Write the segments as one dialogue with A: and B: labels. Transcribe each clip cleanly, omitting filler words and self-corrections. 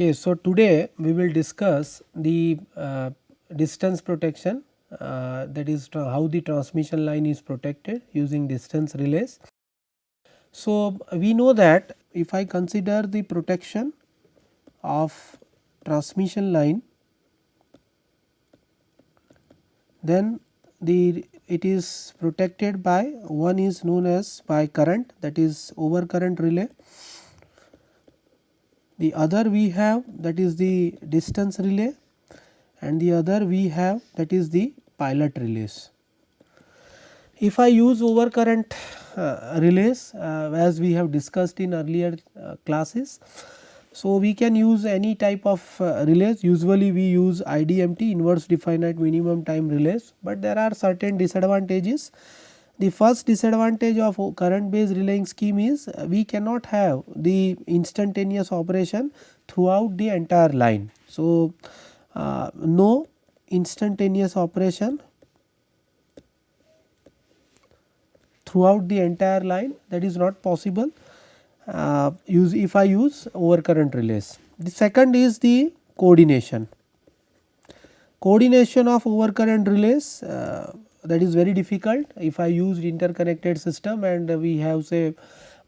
A: Okay, so today we will discuss the distance protection, that is how the transmission line is protected using distance relays. So, we know that if I consider the protection of transmission line, then it is protected by, one is known as by current, that is over current relay. The other we have, that is the distance relay, and the other we have, that is the pilot relays. If I use overcurrent relays, as we have discussed in earlier classes, so we can use any type of relays. Usually we use IDMT, inverse definite minimum time relays, but there are certain disadvantages. The first disadvantage of current based relaying scheme is we cannot have the instantaneous operation throughout the entire line. So, no instantaneous operation throughout the entire line, that is not possible if I use overcurrent relays. The second is the coordination. Coordination of overcurrent relays, that is very difficult. If I use interconnected system and we have say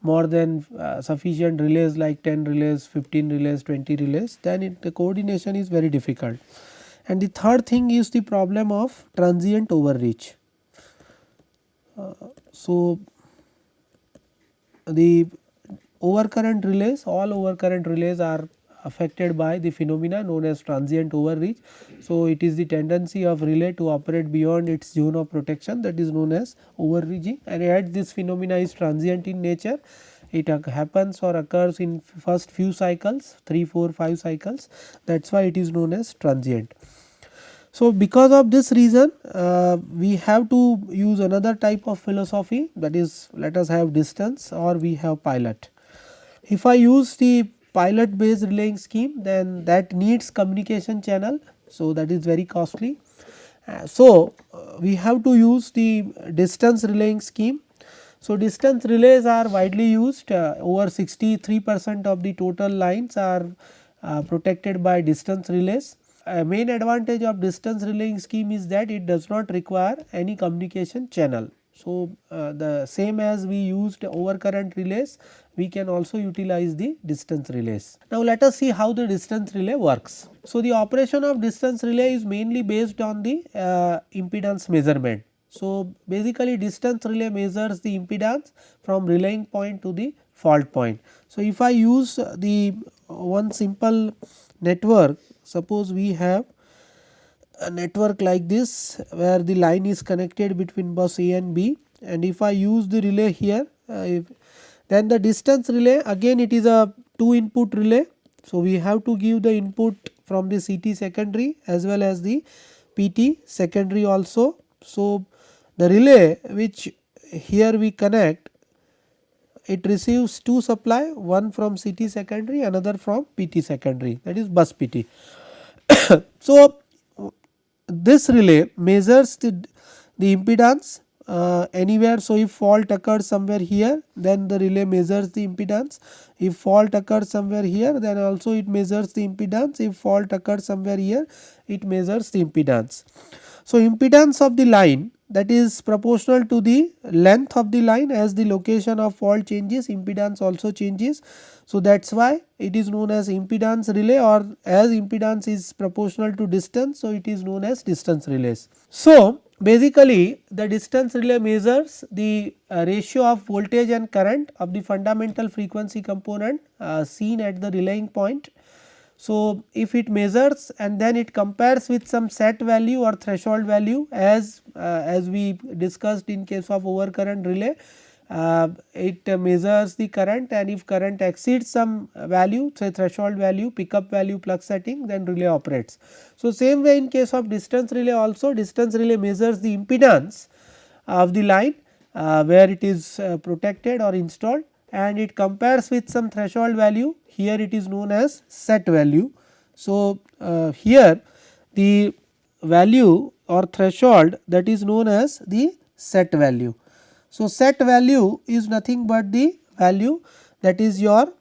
A: more than sufficient relays like 10 relays, 15 relays, 20 relays, then the coordination is very difficult. And the third thing is the problem of transient overreach. So, the overcurrent relays, all overcurrent relays are affected by the phenomena known as transient overreach. So, it is the tendency of relay to operate beyond its zone of protection, that is known as overreaching, and yet this phenomena is transient in nature. It happens or occurs in first few cycles, 3, 4, 5 cycles, that is why it is known as transient. So, because of this reason we have to use another type of philosophy, that is, let us have distance or we have pilot. If I use the pilot based relaying scheme, then that needs communication channel, so that is very costly. So, we have to use the distance relaying scheme. So, distance relays are widely used, over 63% of the total lines are protected by distance relays. A main advantage of distance relaying scheme is that it does not require any communication channel. So, the same as we used overcurrent relays, we can also utilize the distance relays. Now, let us see how the distance relay works. So, the operation of distance relay is mainly based on the impedance measurement. So, basically distance relay measures the impedance from relaying point to the fault point. So, if I use the one simple network, suppose we have a network like this where the line is connected between bus A and B, and if I use the relay here, then the distance relay, again it is a 2 input relay. So, we have to give the input from the CT secondary as well as the PT secondary also. So, the relay which here we connect, it receives 2 supply, one from CT secondary, another from PT secondary, that is bus PT. So, this relay measures the impedance anywhere. So, if fault occurs somewhere here, then the relay measures the impedance. If fault occurs somewhere here, then also it measures the impedance. If fault occurs somewhere here, it measures the impedance. So, impedance of the line, that is proportional to the length of the line. As the location of fault changes, impedance also changes. So, that is why it is known as impedance relay, or as impedance is proportional to distance, so it is known as distance relays. So, basically the distance relay measures the ratio of voltage and current of the fundamental frequency component seen at the relaying point. So, if it measures and then it compares with some set value or threshold value, as we discussed in case of overcurrent relay, it measures the current, and if current exceeds some value, say threshold value, pickup value, plug setting, then relay operates. So, same way in case of distance relay also, distance relay measures the impedance of the line where it is protected or installed, and it compares with some threshold value. Here it is known as set value. So, here the value or threshold, that is known as the set value. So, set value is nothing but the value, that is your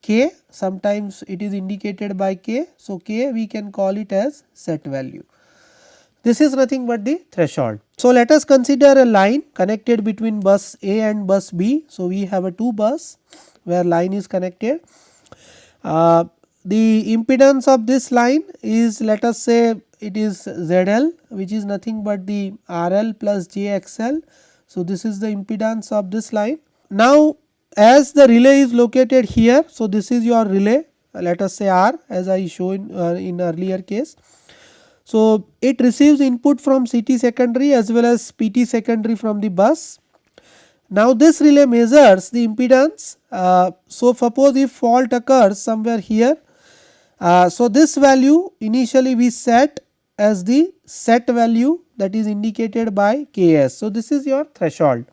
A: K, sometimes it is indicated by K. So, K we can call it as set value. This is nothing but the threshold. So, let us consider a line connected between bus A and bus B. So, we have a 2 bus where line is connected. The impedance of this line is, let us say, it is ZL, which is nothing but the RL plus JXL. So, this is the impedance of this line. Now, as the relay is located here, so this is your relay, let us say R, as I shown in earlier case. So, it receives input from CT secondary as well as PT secondary from the bus. Now, this relay measures the impedance. So, suppose if fault occurs somewhere here, so this value initially we set as the set value, that is indicated by Ks. So, this is your threshold.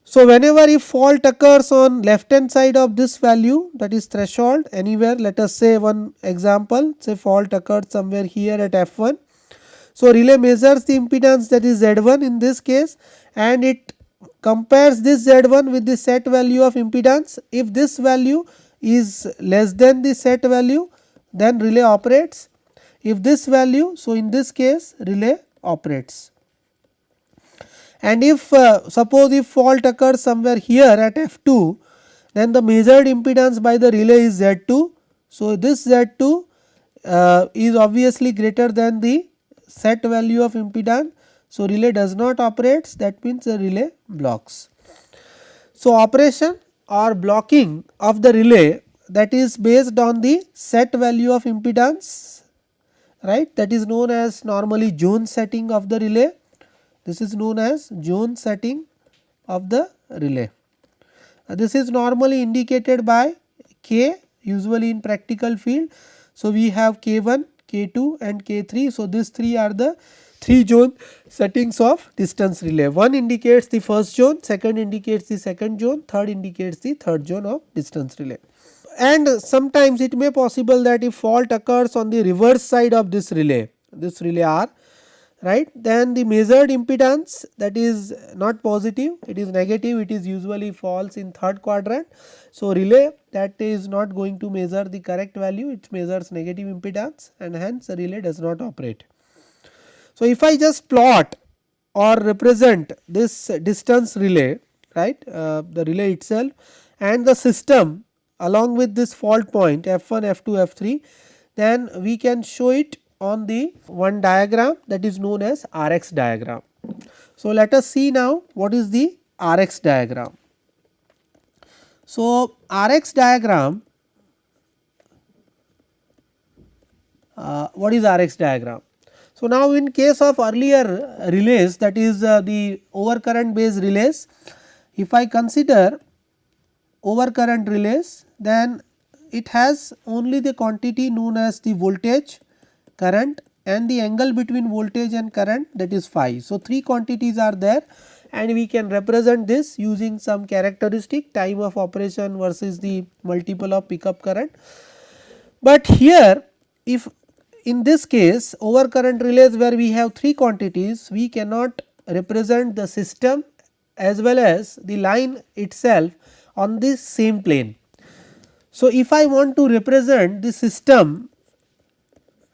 A: So, whenever if fault occurs on left hand side of this value, that is threshold, anywhere, let us say one example, say fault occurred somewhere here at F1. So, relay measures the impedance, that is Z1 in this case, and it compares this Z1 with the set value of impedance. If this value is less than the set value, then relay operates. If this value, so in this case relay operates. And if suppose if fault occurs somewhere here at F2, then the measured impedance by the relay is Z2. So, this Z2 is obviously greater than the set value of impedance. So, relay does not operate, that means the relay blocks. So, operation or blocking of the relay, that is based on the set value of impedance, right, that is known as normally zone setting of the relay. This is known as zone setting of the relay. This is normally indicated by K, usually in practical field. So, we have K1, K2 and K3. So, these 3 are the 3 zone settings of distance relay. One indicates the first zone, second indicates the second zone, third indicates the third zone of distance relay. And sometimes it may possible that if fault occurs on the reverse side of this relay R, right, then the measured impedance, that is not positive, it is negative, it is usually falls in third quadrant. So, relay that is not going to measure the correct value, it measures negative impedance, and hence the relay does not operate. So, if I just plot or represent this distance relay, right, the relay itself and the system along with this fault point F1, F2, F3, then we can show it on the one diagram, that is known as RX diagram. So, let us see now what is the RX diagram. So, RX diagram, what is RX diagram? So, now in case of earlier relays, that is the overcurrent based relays, if I consider overcurrent relays, then it has only the quantity known as the voltage, current and the angle between voltage and current, that is phi. So, 3 quantities are there and we can represent this using some characteristic, time of operation versus the multiple of pickup current. But here, if in this case overcurrent relays where we have 3 quantities, we cannot represent the system as well as the line itself on this same plane. So, if I want to represent the system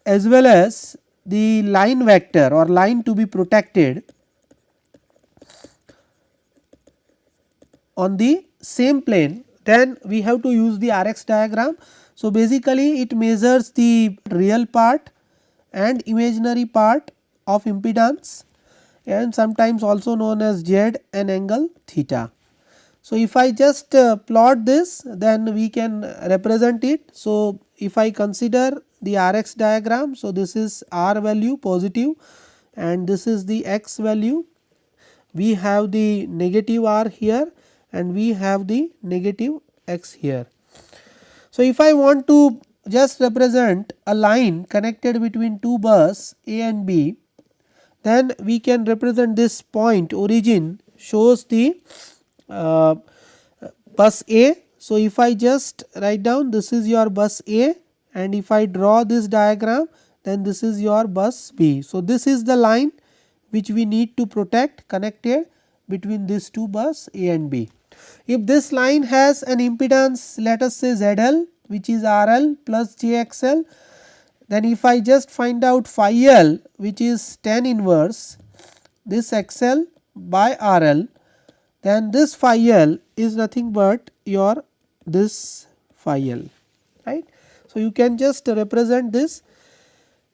A: as well as the line vector or line to be protected on the same plane, then we have to use the RX diagram. So, basically it measures the real part and imaginary part of impedance and sometimes also known as Z and angle theta. So, if I just plot this, then we can represent it. So, if I consider the RX diagram, so this is R value positive and this is the X value, we have the negative R here and we have the negative X here. So, if I want to just represent a line connected between 2 bus A and B, then we can represent this point origin shows the bus A. So, if I just write down this is your bus A and if I draw this diagram, then this is your bus B. So, this is the line which we need to protect connected between these 2 bus A and B. If this line has an impedance, let us say ZL, which is RL plus JXL, then if I just find out phi L, which is tan inverse this XL by RL, then this phi L is nothing but your this phi L, right. So, you can just represent this.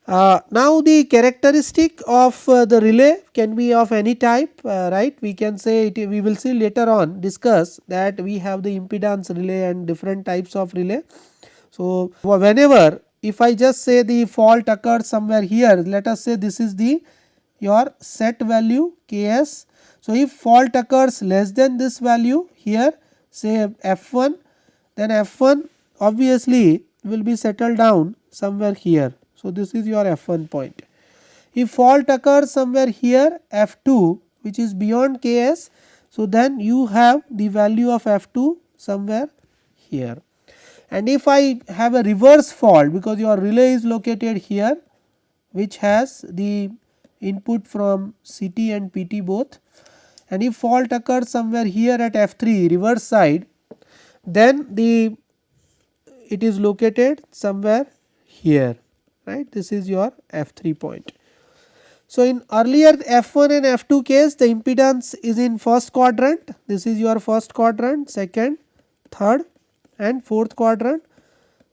A: Now, the characteristic of the relay can be of any type, right. We can say it, we will see later on discuss that we have the impedance relay and different types of relay. So, whenever if I just say the fault occurs somewhere here, let us say this is the your set value Ks. So, if fault occurs less than this value here, say F1, then F1 obviously will be settled down somewhere here. So, this is your F1 point. If fault occurs somewhere here F2, which is beyond Ks, so then you have the value of F2 somewhere here. And if I have a reverse fault, because your relay is located here, which has the input from CT and PT both, and if fault occurs somewhere here at F3 reverse side, then it is located somewhere here, right. This is your F3 point. So, in earlier F1 and F2 case, the impedance is in first quadrant. This is your first quadrant, second, third and fourth quadrant.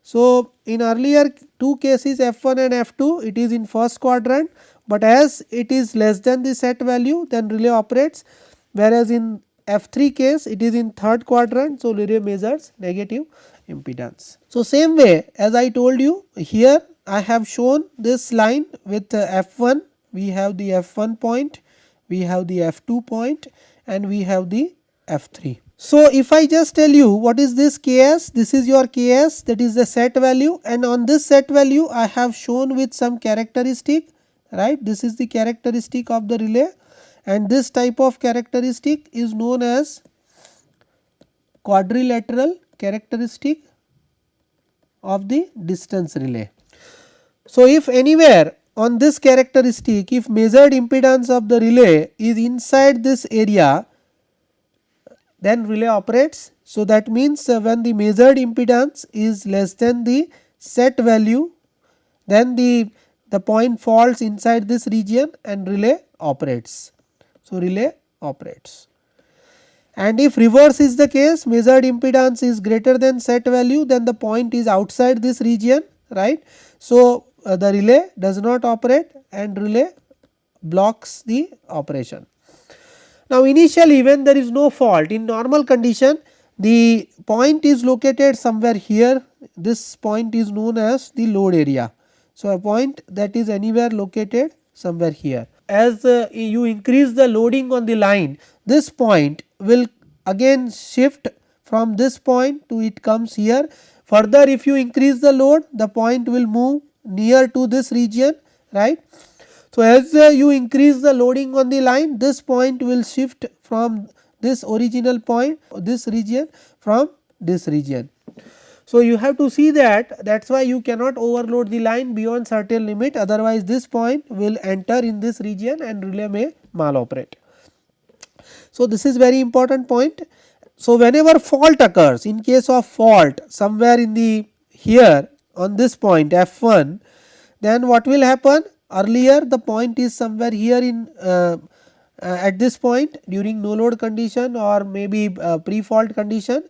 A: So, in earlier two cases F1 and F2, it is in first quadrant, but as it is less than the set value, then relay operates, whereas in F3 case it is in third quadrant. So, relay measures negative impedance. So, same way as I told you, here I have shown this line with F1, we have the F1 point, we have the F2 point and we have the F3. So, if I just tell you what is this Ks, this is your Ks, that is the set value, and on this set value I have shown with some characteristic, right. This is the characteristic of the relay, and this type of characteristic is known as quadrilateral characteristic of the distance relay. So, if anywhere on this characteristic, if measured impedance of the relay is inside this area, then relay operates. So, that means when the measured impedance is less than the set value, then the point falls inside this region and relay operates. So, relay operates. And if reverse is the case, measured impedance is greater than set value, then the point is outside this region, right. So, the relay does not operate and relay blocks the operation. Now, initially when there is no fault, in normal condition the point is located somewhere here, this point is known as the load area. So, a point that is anywhere located somewhere here. As you increase the loading on the line, this point will again shift from this point to it comes here. Further, if you increase the load, the point will move near to this region, right. So, as you increase the loading on the line, this point will shift from this original point, this region from this region. So, you have to see that is why you cannot overload the line beyond certain limit, otherwise this point will enter in this region and relay may maloperate. So, this is very important point. So, whenever fault occurs, in case of fault somewhere in the here on this point F1, then what will happen? Earlier the point is somewhere here in at this point during no load condition or maybe pre-fault condition,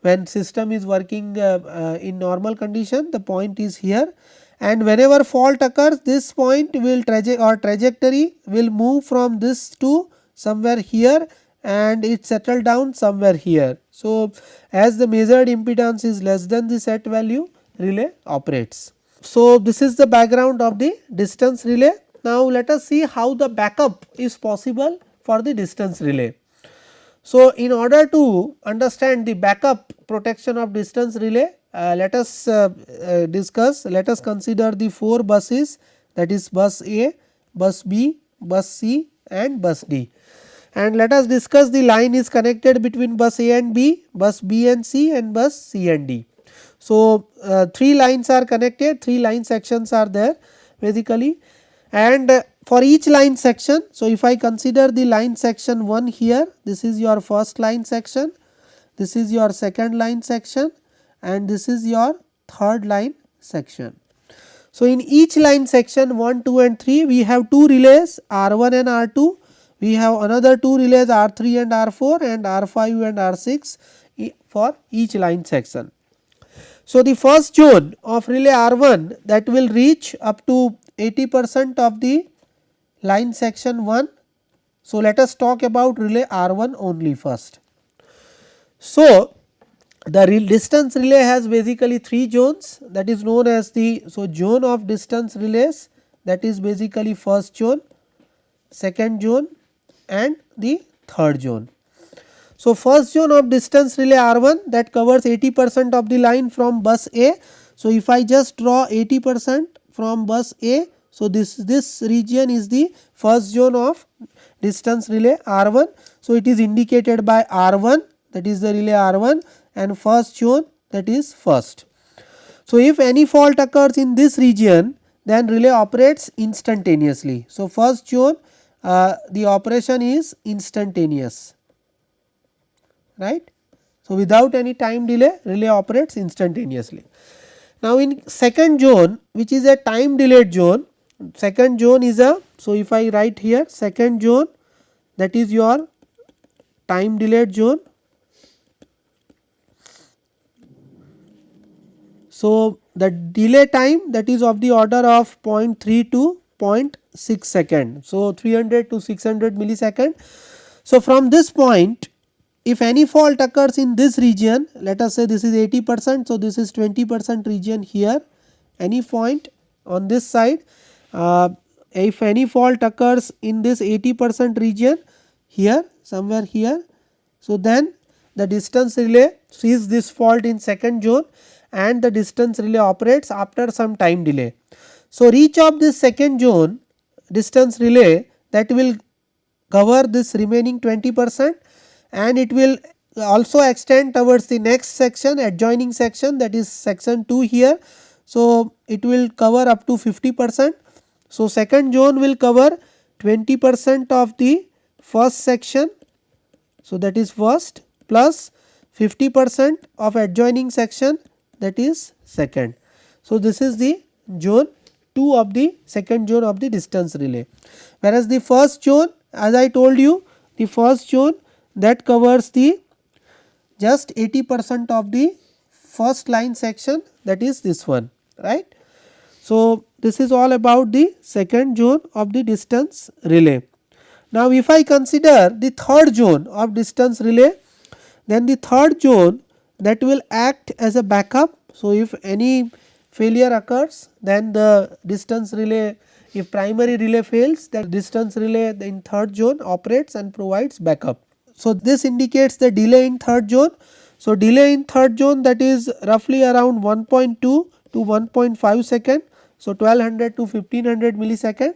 A: when system is working in normal condition, the point is here, and whenever fault occurs, this point will trajectory will move from this to somewhere here and it settle down somewhere here. So, as the measured impedance is less than the set value, relay operates. So, this is the background of the distance relay. Now, let us see how the backup is possible for the distance relay. So, in order to understand the backup protection of distance relay, let us discuss, let us consider the 4 buses, that is bus A, bus B, bus C and bus D. And let us discuss the line is connected between bus A and B, bus B and C and bus C and D. So, 3 lines are connected, 3 line sections are there basically, and for each line section. So, if I consider the line section 1 here, this is your first line section, this is your second line section and this is your third line section. So, in each line section 1, 2 and 3 we have 2 relays R1 and R2, we have another 2 relays R3 and R4 and R5 and R6 for each line section. So, the first zone of relay R1 that will reach up to 80% of the line section 1. So, let us talk about relay R1 only first. So, the distance relay has basically 3 zones, that is known as the zone of distance relays, that is basically first zone, second zone and the third zone. So, first zone of distance relay R1 that covers 80% of the line from bus A. So, if I just draw 80% from bus A, so this region is the first zone of distance relay R1. So, it is indicated by R1, that is the relay R1, and first zone, that is first. So, if any fault occurs in this region, then relay operates instantaneously. So, first zone the operation is instantaneous, right. So, without any time delay relay operates instantaneously. Now, in second zone, which is a time delayed zone, second zone is a, so if I write here second zone, that is your time delayed zone. So, the delay time that is of the order of 0.3 to 0.6 second. So, 300 to 600 millisecond. So, from this point, if any fault occurs in this region, let us say this is 80%. So, this is 20% region here, any point on this side, if any fault occurs in this 80% region here, somewhere here. So, then the distance relay sees this fault in second zone and the distance relay operates after some time delay. So, reach of this second zone distance relay that will cover this remaining 20% and it will also extend towards the next section, adjoining section, that is section 2 here. So, it will cover up to 50%. So, second zone will cover 20% of the first section. So, that is first plus 50% of adjoining section, that is second. So, this is the zone 2 of the second zone of the distance relay, whereas the first zone, as I told you, the first zone that covers the just 80% of the first line section, that is this one, right. So, this is all about the second zone of the distance relay. Now, if I consider the third zone of distance relay, then the third zone that will act as a backup. So, if any failure occurs, then the distance relay, if primary relay fails, then distance relay in third zone operates and provides backup. So, this indicates the delay in third zone. So, delay in third zone, that is roughly around 1.2 to 1.5 second. So, 1200 to 1500 millisecond,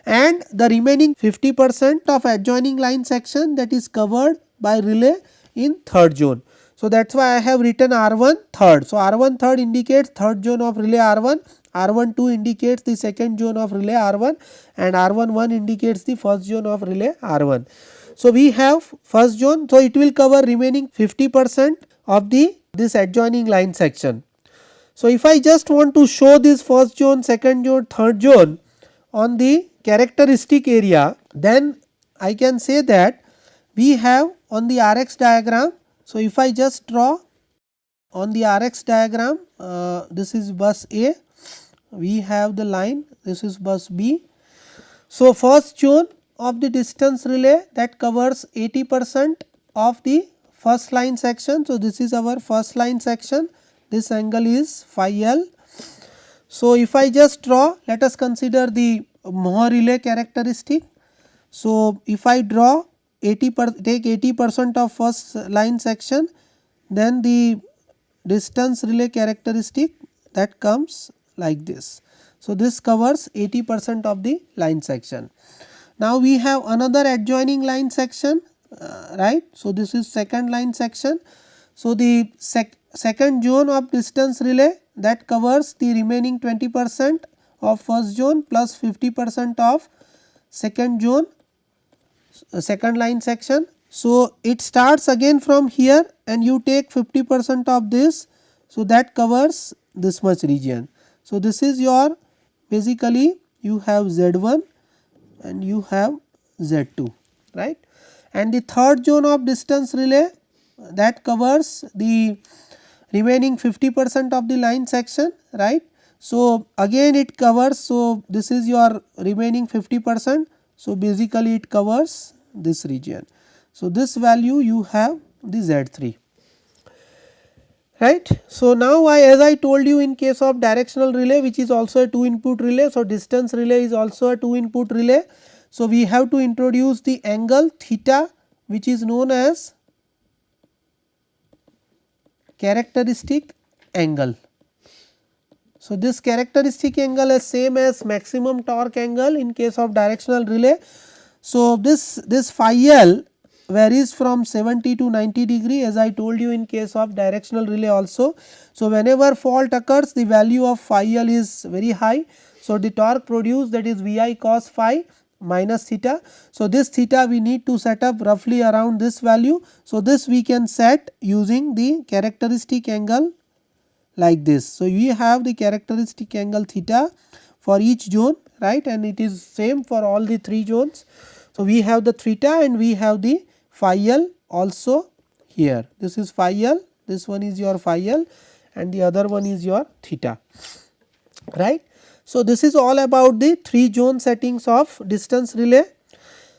A: and the remaining 50% of adjoining line section that is covered by relay in third zone. So, that is why I have written R1 third. So, R1 third indicates third zone of relay R1, R1 2 indicates the second zone of relay R1 and R1 1 indicates the first zone of relay R1. So, we have first zone, so it will cover remaining 50% of this adjoining line section. So, if I just want to show this first zone, second zone, third zone on the characteristic area, then I can say that we have on the RX diagram. So, if I just draw on the RX diagram, this is bus A, we have the line, this is bus B. So, first zone of the distance relay that covers 80% of the first line section. So, this is our first line section, this angle is phi L. So, if I just draw, let us consider the Moore relay characteristic. So, if I draw take 80% of first line section, then the distance relay characteristic that comes like this. So, this covers 80% of the line section. Now, we have another adjoining line section, right. So, this is second line section. So, the second zone of distance relay that covers the remaining 20% of first zone plus 50% of second zone, second line section. So, it starts again from here and you take 50% of this. So, that covers this much region. So, this is your basically you have Z1 and you have Z2, right. And the third zone of distance relay, that covers the remaining 50% of the line section, right. So, again it covers, so this is your remaining 50%. So, basically it covers this region. So, this value you have the Z3, right. So, now as I told you, in case of directional relay, which is also a 2 input relay. So, distance relay is also a 2 input relay. So, we have to introduce the angle theta, which is known as characteristic angle. So, this characteristic angle is same as maximum torque angle in case of directional relay. So, this phi L varies from 70 to 90 degree, as I told you in case of directional relay also. So, whenever fault occurs, the value of phi L is very high. So, the torque produced, that is V I cos phi minus theta. So, this theta we need to set up roughly around this value. So, this we can set using the characteristic angle like this. So, we have the characteristic angle theta for each zone, right, and it is same for all the 3 zones. So, we have the theta and we have the phi L also here. This is phi L, this one is your phi L and the other one is your theta, right. So, this is all about the 3 zone settings of distance relay.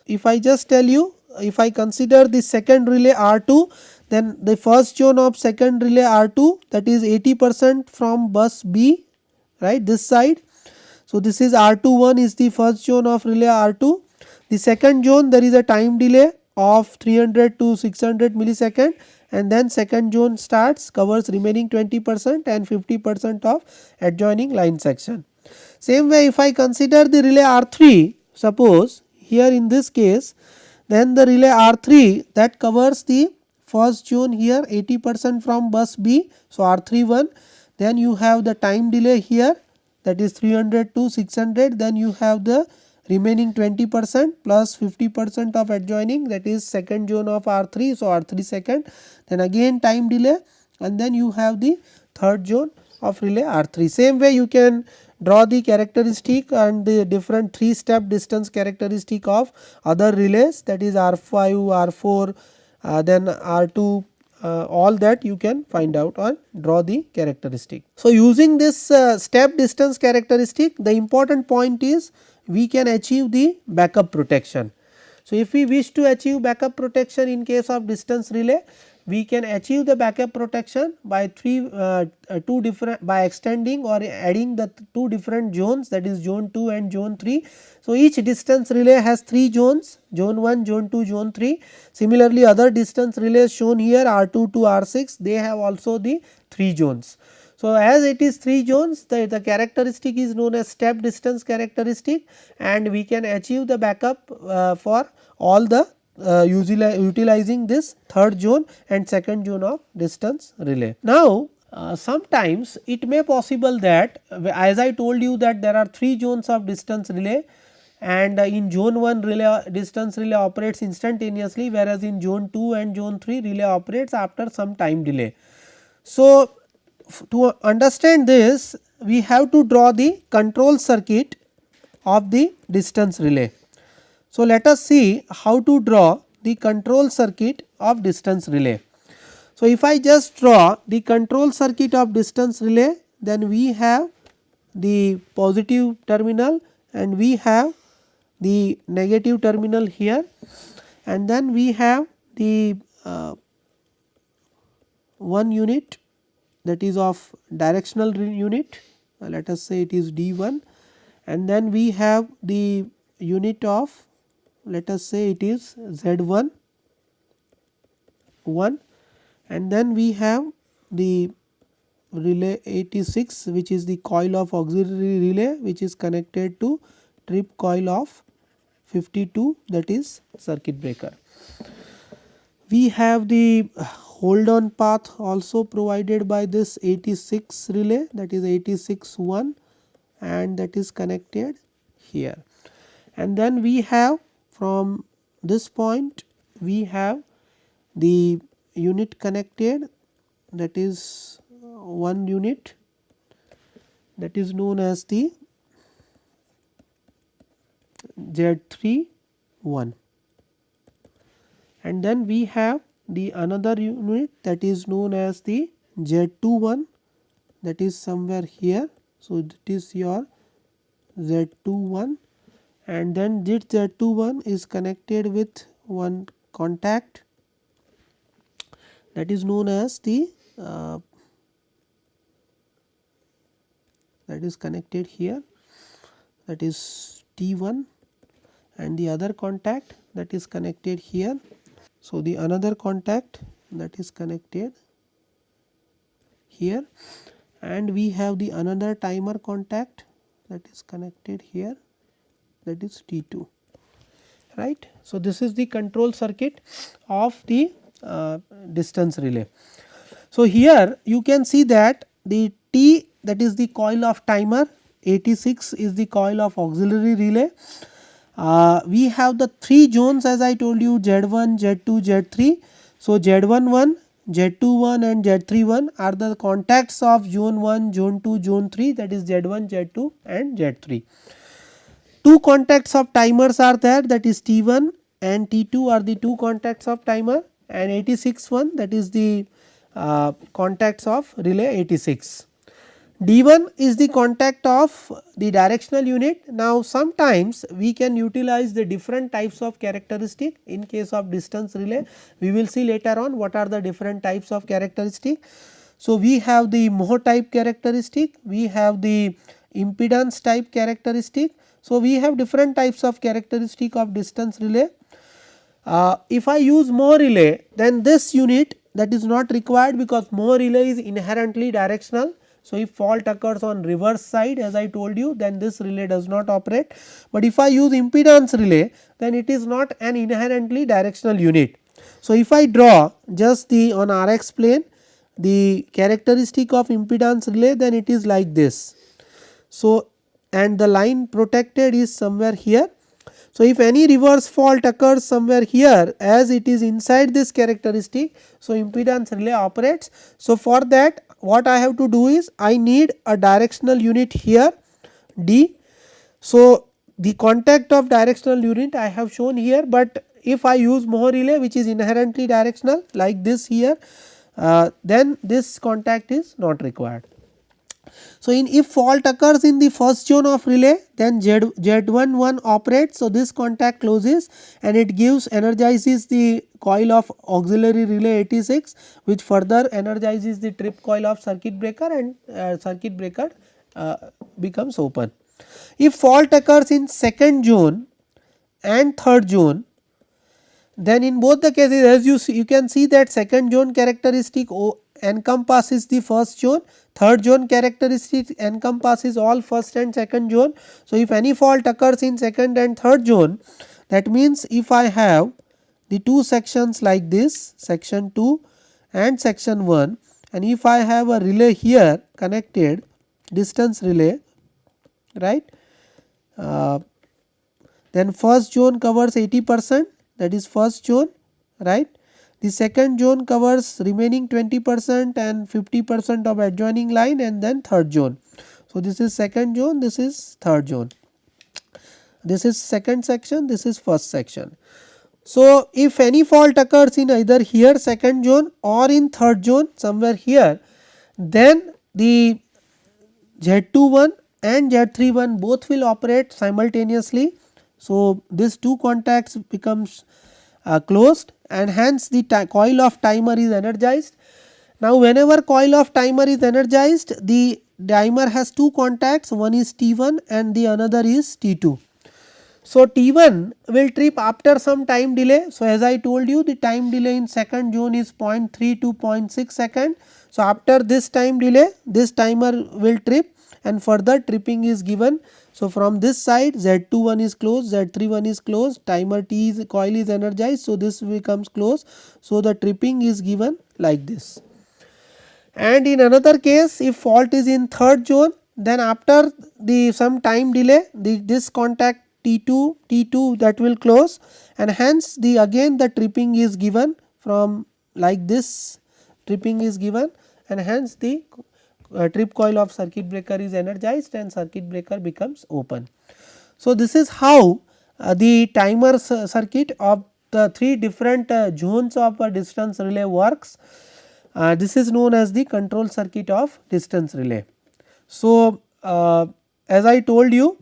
A: If I just tell you, if I consider the second relay R2, then the first zone of second relay R2, that is 80% from bus B, right, this side. So, this is R21 is the first zone of relay R2. The second zone, there is a time delay of 300 to 600 millisecond, and then second zone starts, covers remaining 20% and 50% of adjoining line section. Same way, if I consider the relay R3, suppose here in this case, then the relay R3 that covers the first zone here 80% from bus B. So, R31, then you have the time delay here, that is 300 to 600, then you have the remaining 20% plus 50% of adjoining, that is second zone of R3. So, R3 second, then again time delay, and then you have the third zone of relay R3. Same way you can draw the characteristic and the different 3 step distance characteristic of other relays, that is R5, R4, then R2, all that you can find out and draw the characteristic. So, using this step distance characteristic, the important point is we can achieve the backup protection. So, if we wish to achieve backup protection in case of distance relay, we can achieve the backup protection by by extending or adding the 2 different zones, that is zone 2 and zone 3. So, each distance relay has 3 zones, zone 1, zone 2, zone 3. Similarly, other distance relays shown here R2 to R6, they have also the 3 zones. So, as it is 3 zones, the characteristic is known as step distance characteristic, and we can achieve the backup for all the utilizing this third zone and second zone of distance relay. Now, sometimes it may possible that, as I told you that there are 3 zones of distance relay, and in zone 1 relay distance relay operates instantaneously, whereas in zone 2 and zone 3 relay operates after some time delay. So, to understand this, we have to draw the control circuit of the distance relay. So, let us see how to draw the control circuit of distance relay. So, if I just draw the control circuit of distance relay, then we have the positive terminal and we have the negative terminal here, and then we have the one unit, that is of directional unit, let us say it is D1, and then we have the unit of, let us say it is Z1 1, and then we have the relay 86, which is the coil of auxiliary relay, which is connected to trip coil of 52, that is circuit breaker. We have the hold on path also provided by this 86 relay, that is 86 1, and that is connected here. And then we have from this point we have the unit connected, that is one unit, that is known as the Z3 1, and then we have the another unit that is known as the Z2 1, that is somewhere here. So, that is your Z2 1, and then this Z2 1 is connected with one contact, that is known as the that is connected here, that is T1, and the other contact that is connected here. So, the another contact that is connected here, and we have the another timer contact that is connected here, that is T2, right. So, this is the control circuit of the distance relay. So, here you can see that the T, that is the coil of timer, 86 is the coil of auxiliary relay. We have the 3 zones as I told you, Z1, Z2, Z3. So, Z11, Z21 and Z31 are the contacts of zone 1, zone 2, zone 3, that is Z1, Z2 and Z3. 2 contacts of timers are there, that is T1 and T2 are the 2 contacts of timer, and 86 one, that is the contacts of relay 86. D1 is the contact of the directional unit. Now, sometimes we can utilize the different types of characteristic in case of distance relay. We will see later on what are the different types of characteristic. So, we have the Moho type characteristic, we have the impedance type characteristic. So, we have different types of characteristic of distance relay. If I use Moho relay, then this unit, that is not required because Moho relay is inherently directional. So, if fault occurs on reverse side, as I told you, then this relay does not operate, but if I use impedance relay, then it is not an inherently directional unit. So, if I draw just the on Rx plane the characteristic of impedance relay, then it is like this. So, and the line protected is somewhere here. So, if any reverse fault occurs somewhere here, as it is inside this characteristic, so impedance relay operates. So, for that what I have to do is I need a directional unit here D. So, the contact of directional unit I have shown here, but if I use Moho relay which is inherently directional like this here, then this contact is not required. So, in if fault occurs in the first zone of relay, then Z11 operates. So, this contact closes and it gives energizes the coil of auxiliary relay 86, which further energizes the trip coil of circuit breaker, and circuit breaker becomes open. If fault occurs in second zone and third zone, then in both the cases, as you see, you can see that second zone characteristic encompasses the first zone, third zone characteristic encompasses all first and second zone. So, if any fault occurs in second and third zone, that means if I have the 2 sections like this, section 2 and section 1, and if I have a relay here connected, distance relay, right, then first zone covers 80%, that is first zone, right. The second zone covers remaining 20% and 50% of adjoining line, and then third zone. So, this is second zone, this is third zone, this is second section, this is first section. So, if any fault occurs in either here second zone or in third zone somewhere here, then the Z21 and Z31 both will operate simultaneously. So, these 2 contacts becomes closed, and hence the coil of timer is energized. Now, whenever coil of timer is energized, the timer has 2 contacts, one is T1 and the another is T2. So, T1 will trip after some time delay. So, as I told you, the time delay in second zone is 0.3 to 0.6 second. So, after this time delay, this timer will trip and further tripping is given. So, from this side Z21 is closed, Z31 is closed, timer T is coil is energized. So, this becomes closed. So, the tripping is given like this. And in another case, if fault is in third zone, then after the some time delay, this contact T2 that will close, and hence the again the tripping is given from like this tripping is given, and hence the trip coil of circuit breaker is energized and circuit breaker becomes open. So, this is how the timer circuit of the 3 different zones of a distance relay works. This is known as the control circuit of distance relay. So, as I told you,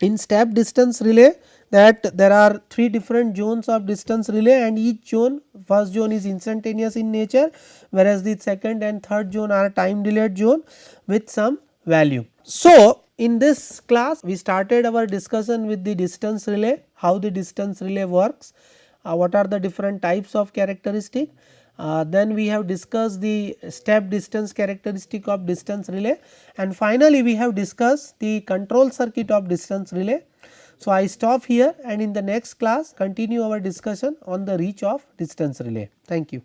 A: in step distance relay, that there are 3 different zones of distance relay, and each zone, first zone is instantaneous in nature, whereas the second and third zone are time delayed zone with some value. So, in this class we started our discussion with the distance relay, how the distance relay works, what are the different types of characteristic. Then we have discussed the step distance characteristic of distance relay, and finally we have discussed the control circuit of distance relay. So, I stop here, and in the next class continue our discussion on the reach of distance relay. Thank you.